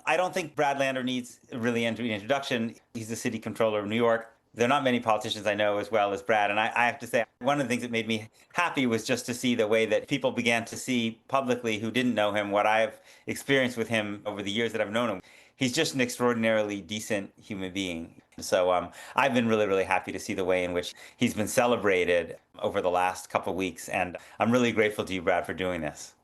I don't think Brad Lander needs really an introduction. He's the city controller of New York. There are not many politicians I know as well as Brad. And I have to say, one of the things that made me happy was just to see the way that people began to see publicly who didn't know him what I've experienced with him over the years that I've known him. He's just an extraordinarily decent human being. So I've been really, really happy to see the way in which he's been celebrated over the last couple of weeks. And I'm really grateful to you, Brad, for doing this.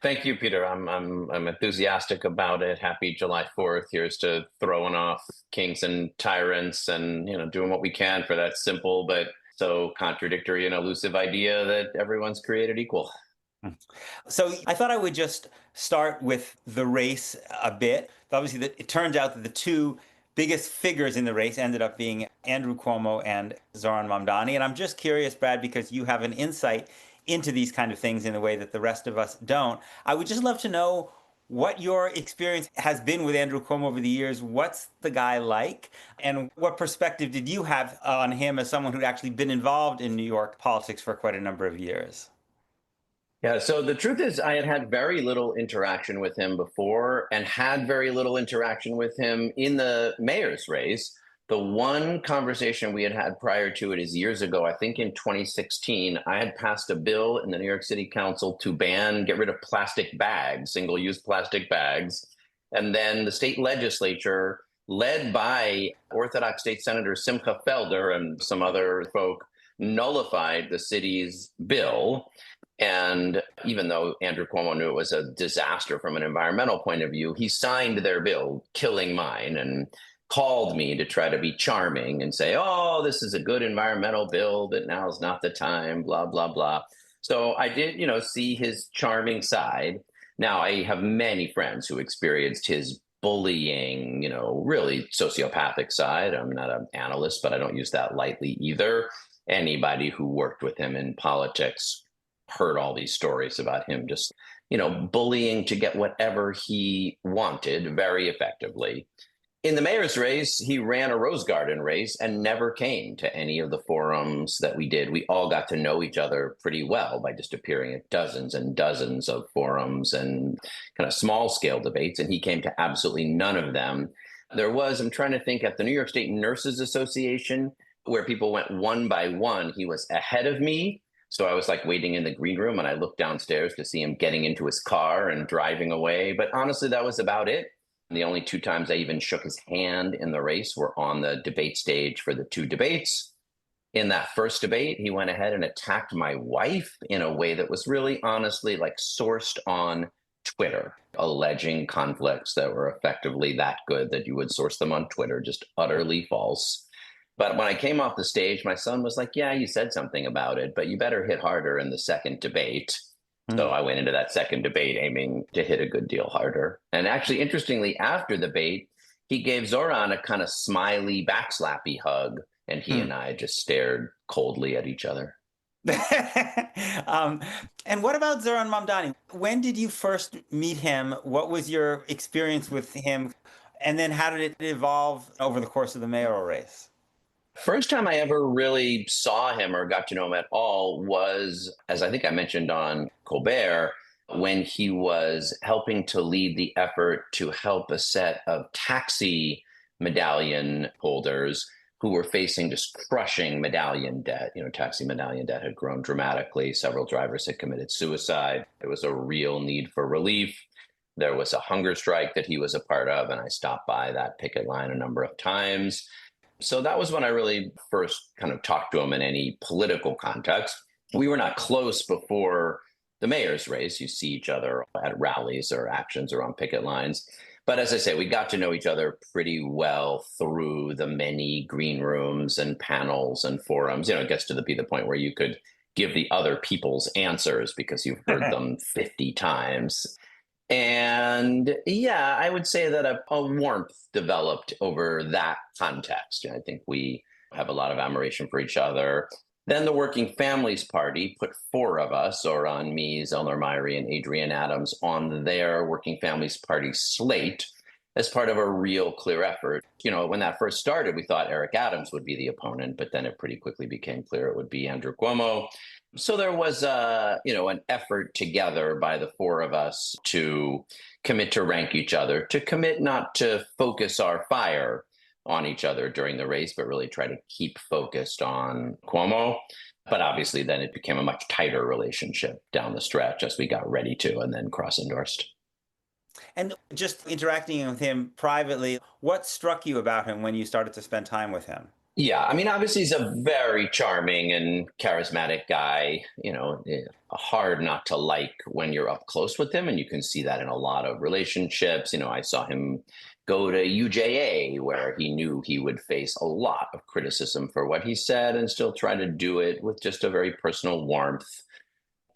Thank you, Peter. I'm enthusiastic about it. Happy July 4th. Here's to throwing off kings and tyrants and, doing what we can for that simple but so contradictory and elusive idea that everyone's created equal. So I thought I would just start with the race a bit. Obviously, it turns out that the two biggest figures in the race ended up being Andrew Cuomo and Zohran Mamdani. And I'm just curious, Brad, because you have an insight into these kind of things in a way that the rest of us don't. I would just love to know what your experience has been with Andrew Cuomo over the years. What's the guy like? And what perspective did you have on him as someone who'd actually been involved in New York politics for quite a number of years? Yeah, so the truth is, I had very little interaction with him before and had very little interaction with him in the mayor's race. The one conversation we had prior to it is years ago, I think in 2016, I had passed a bill in the New York City Council to get rid of plastic bags, single-use plastic bags. And then the state legislature, led by Orthodox State Senator Simcha Felder and some other folk, nullified the city's bill. And even though Andrew Cuomo knew it was a disaster from an environmental point of view, he signed their bill, killing mine, and called me to try to be charming and say, oh, this is a good environmental bill, but now is not the time, blah, blah, blah. So I did, see his charming side. Now, I have many friends who experienced his bullying, really sociopathic side. I'm not an analyst, but I don't use that lightly either. Anybody who worked with him in politics heard all these stories about him just, bullying to get whatever he wanted very effectively. In the mayor's race, he ran a Rose Garden race and never came to any of the forums that we did. We all got to know each other pretty well by just appearing at dozens and dozens of forums and kind of small scale debates. And he came to absolutely none of them. There was, I'm trying to think, at the New York State Nurses Association, where people went one by one, he was ahead of me. So I was like waiting in the green room and I looked downstairs to see him getting into his car and driving away. But honestly, that was about it. The only two times I even shook his hand in the race were on the debate stage for the two debates. In that first debate, he went ahead and attacked my wife in a way that was really honestly like sourced on Twitter, alleging conflicts that were effectively that good that you would source them on Twitter, just utterly false. But when I came off the stage, my son was like, yeah, you said something about it, but you better hit harder in the second debate. So I went into that second debate aiming to hit a good deal harder. And actually, interestingly, after the debate, he gave Zohran a kind of smiley, backslappy hug, and he and I just stared coldly at each other. And what about Zohran Mamdani? When did you first meet him? What was your experience with him? And then how did it evolve over the course of the mayoral race? First time I ever really saw him or got to know him at all was, as I think I mentioned on Colbert, when he was helping to lead the effort to help a set of taxi medallion holders who were facing just crushing medallion debt. Taxi medallion debt had grown dramatically. Several drivers had committed suicide. There was a real need for relief. There was a hunger strike that he was a part of, and I stopped by that picket line a number of times. So that was when I really first kind of talked to him in any political context. We were not close before the mayor's race. You see each other at rallies or actions or on picket lines. But as I say, we got to know each other pretty well through the many green rooms and panels and forums. It gets to be the point where you could give the other people's answers because you've heard them 50 times. And yeah, I would say that a warmth developed over that context. I think we have a lot of admiration for each other. Then the Working Families Party put four of us, Zohran, me, Zelnor Myrie, and Adrienne Adams, on their Working Families Party slate as part of a real clear effort. When that first started, we thought Eric Adams would be the opponent, but then it pretty quickly became clear it would be Andrew Cuomo. So there was an effort together by the four of us to commit to rank each other, to commit not to focus our fire on each other during the race, but really try to keep focused on Cuomo. But obviously, then it became a much tighter relationship down the stretch as we got ready to, and then cross-endorsed. And just interacting with him privately, what struck you about him when you started to spend time with him? Yeah, I mean, obviously, he's a very charming and charismatic guy. Hard not to like when you're up close with him, and you can see that in a lot of relationships. I saw him go to UJA, where he knew he would face a lot of criticism for what he said, and still try to do it with just a very personal warmth.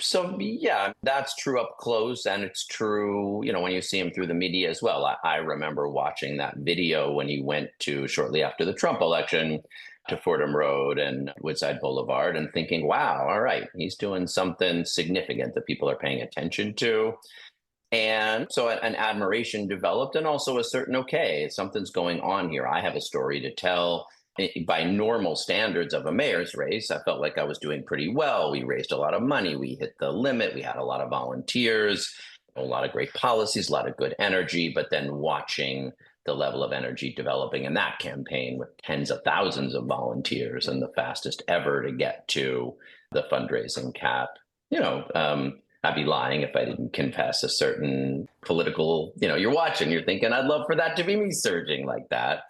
So yeah, that's true up close, and it's true, when you see him through the media as well. I remember watching that video when he went to shortly after the Trump election to Fordham Road and Woodside Boulevard, and thinking, "Wow, all right, he's doing something significant that people are paying attention to." And so an admiration developed, and also a certain, okay, something's going on here. I have a story to tell. By normal standards of a mayor's race, I felt like I was doing pretty well. We raised a lot of money. We hit the limit. We had a lot of volunteers, a lot of great policies, a lot of good energy. But then watching the level of energy developing in that campaign with tens of thousands of volunteers and the fastest ever to get to the fundraising cap, I'd be lying if I didn't confess a certain political, you're watching, you're thinking, I'd love for that to be me surging like that.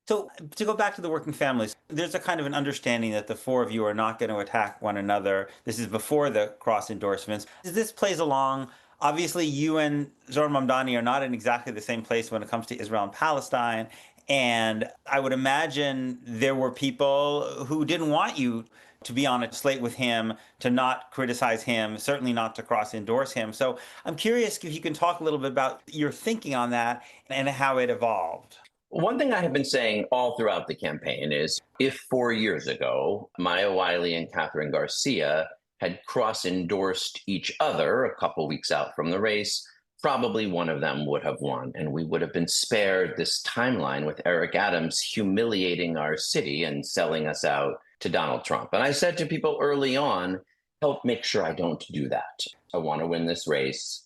So to go back to the working families, there's a kind of an understanding that the four of you are not going to attack one another. This is before the cross endorsements. This plays along. Obviously, you and Zohran Mamdani are not in exactly the same place when it comes to Israel and Palestine. And I would imagine there were people who didn't want you to be on a slate with him, to not criticize him, certainly not to cross endorse him. So I'm curious if you can talk a little bit about your thinking on that and how it evolved. One thing I have been saying all throughout the campaign is, if 4 years ago, Maya Wiley and Catherine Garcia had cross endorsed each other a couple weeks out from the race, probably one of them would have won. And we would have been spared this timeline with Eric Adams humiliating our city and selling us out to Donald Trump. And I said to people early on, help make sure I don't do that. I want to win this race.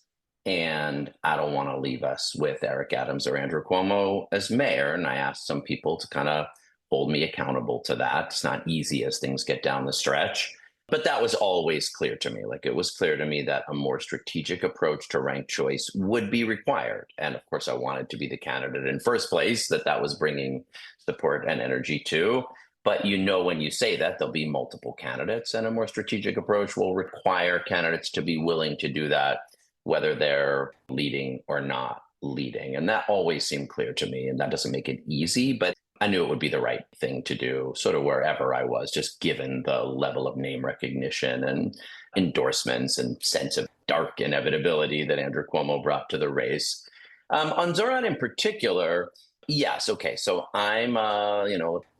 And I don't want to leave us with Eric Adams or Andrew Cuomo as mayor. And I asked some people to kind of hold me accountable to that. It's not easy as things get down the stretch. But that was always clear to me. Like, it was clear to me that a more strategic approach to ranked choice would be required. And of course, I wanted to be the candidate in first place that was bringing support and energy to. But when you say that, there'll be multiple candidates, and a more strategic approach will require candidates to be willing to do that, whether they're leading or not leading. And that always seemed clear to me. And that doesn't make it easy, but I knew it would be the right thing to do, sort of wherever I was, just given the level of name recognition and endorsements and sense of dark inevitability that Andrew Cuomo brought to the race. On Zohran in particular, yes. Okay. So I'm,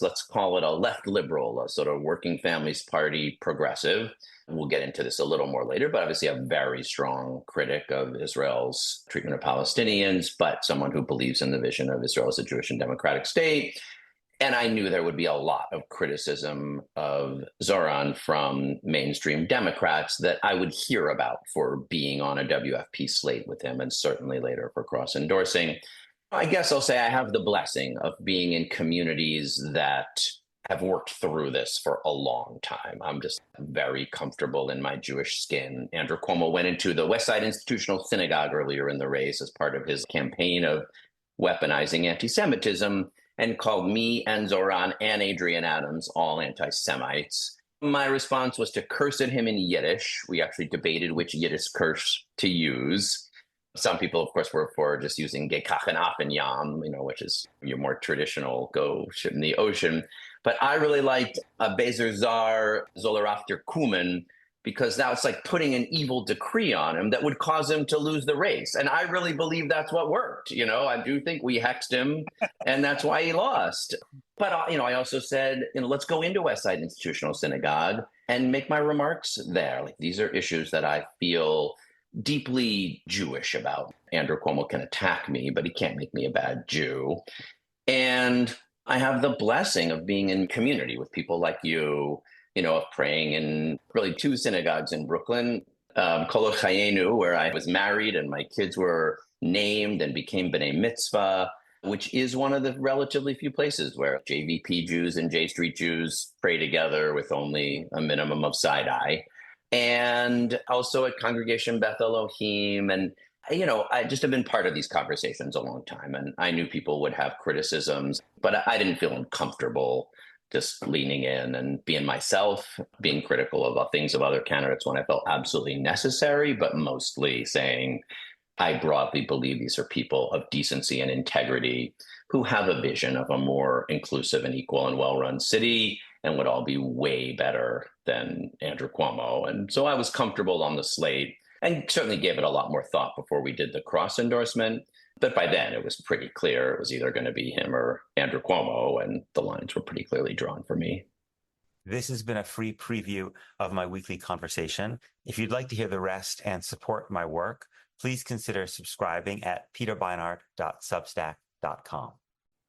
let's call it a left liberal, a sort of working families party progressive. We'll get into this a little more later, but obviously a very strong critic of Israel's treatment of Palestinians, but someone who believes in the vision of Israel as a Jewish and democratic state. And I knew there would be a lot of criticism of Zohran from mainstream Democrats that I would hear about for being on a WFP slate with him, and certainly later for cross-endorsing. I guess I'll say I have the blessing of being in communities that have worked through this for a long time. I'm just very comfortable in my Jewish skin. Andrew Cuomo went into the West Side Institutional Synagogue earlier in the race as part of his campaign of weaponizing anti-Semitism, and called me and Zohran and Adrian Adams all anti-Semites. My response was to curse at him in Yiddish. We actually debated which Yiddish curse to use. Some people, of course, were for just using Gekachen Afen Yam, which is your more traditional go shit in the ocean. But I really liked Bezer Zar Zolarafter Kuman, because that's like putting an evil decree on him that would cause him to lose the race. And I really believe that's what worked. I do think we hexed him, and that's why he lost. But, I also said, let's go into West Side Institutional Synagogue and make my remarks there. Like, these are issues that I feel deeply Jewish about. Andrew Cuomo can attack me, but he can't make me a bad Jew. And I have the blessing of being in community with people like you, of praying in really two synagogues in Brooklyn, Kol Chayenu, where I was married and my kids were named and became B'nai Mitzvah, which is one of the relatively few places where JVP Jews and J Street Jews pray together with only a minimum of side-eye. And also at Congregation Beth Elohim. And, I just have been part of these conversations a long time. And I knew people would have criticisms, but I didn't feel uncomfortable just leaning in and being myself, being critical of things of other candidates when I felt absolutely necessary, but mostly saying, I broadly believe these are people of decency and integrity who have a vision of a more inclusive and equal and well-run city and would all be way better than Andrew Cuomo. And so I was comfortable on the slate and certainly gave it a lot more thought before we did the cross-endorsement. But by then it was pretty clear it was either going to be him or Andrew Cuomo, and the lines were pretty clearly drawn for me. This has been a free preview of my weekly conversation. If you'd like to hear the rest and support my work, please consider subscribing at peterbeinart.substack.com.